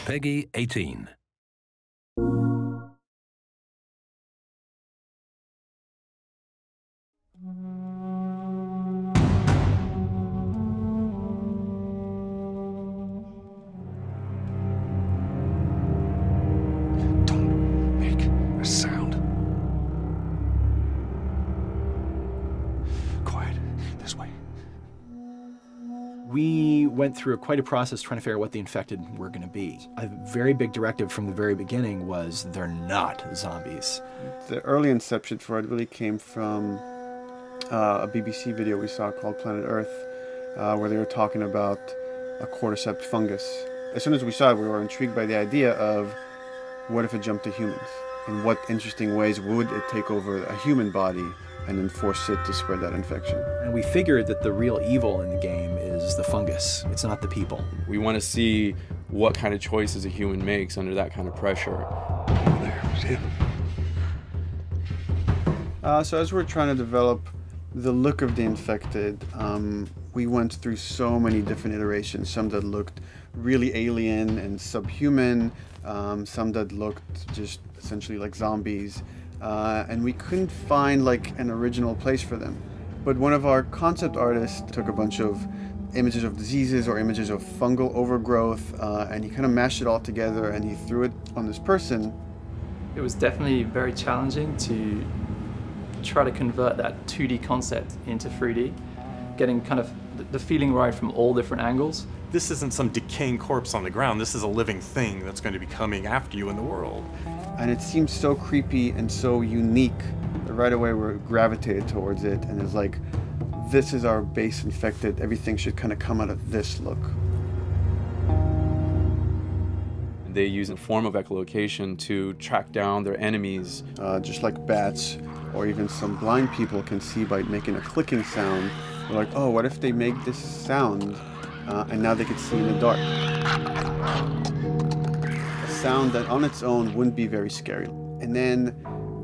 Peggy 18. Don't make a sound. Quiet. This way. We went through quite a process trying to figure out what the infected were going to be. A very big directive from the very beginning was they're not zombies. The early inception for it really came from a BBC video we saw called Planet Earth, where they were talking about a cordyceps fungus. As soon as we saw it, we were intrigued by the idea of what if it jumped to humans? In what interesting ways would it take over a human body and then force it to spread that infection? And we figured that the real evil in the game is the fungus. It's not the people. We want to see what kind of choices a human makes under that kind of pressure. Oh, there was him. So as we're trying to develop the look of the infected, we went through so many different iterations. Some that looked really alien and subhuman, some that looked just essentially like zombies, and we couldn't find like an original place for them. But one of our concept artists took a bunch of images of diseases or images of fungal overgrowth, and he kind of mashed it all together and he threw it on this person. It was definitely very challenging to try to convert that 2D concept into 3D, getting kind of the feeling right from all different angles. This isn't some decaying corpse on the ground. This is a living thing that's going to be coming after you in the world. And it seemed so creepy and so unique that right away we gravitated towards it, and it's like, this is our base infected. Everything should kind of come out of this look. They use a form of echolocation to track down their enemies. Just like bats, or even some blind people can see by making a clicking sound. They're like, oh, what if they make this sound and now they can see in the dark? A sound that on its own wouldn't be very scary. And then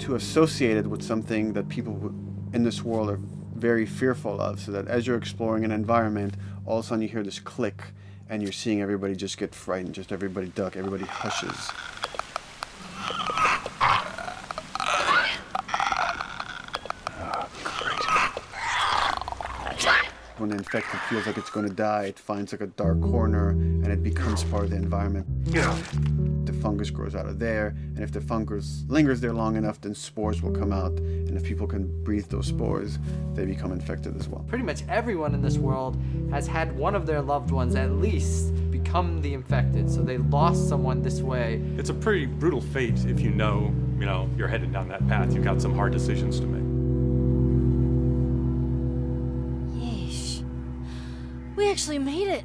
to associate it with something that people in this world are very fearful of, so that as you're exploring an environment, all of a sudden you hear this click and you're seeing everybody just get frightened, just everybody duck, everybody hushes. When the infected feels like it's going to die, it finds like a dark corner and it becomes part of the environment. The fungus grows out of there, and if the fungus lingers there long enough, then spores will come out, and if people can breathe those spores, they become infected as well. Pretty much everyone in this world has had one of their loved ones at least become the infected, so they lost someone this way. It's a pretty brutal fate if you know, you're headed down that path. You've got some hard decisions to make. We actually made it.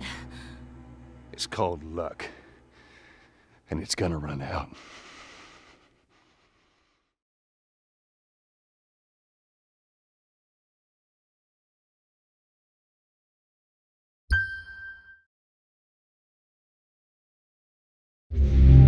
It's called luck. And it's gonna run out. You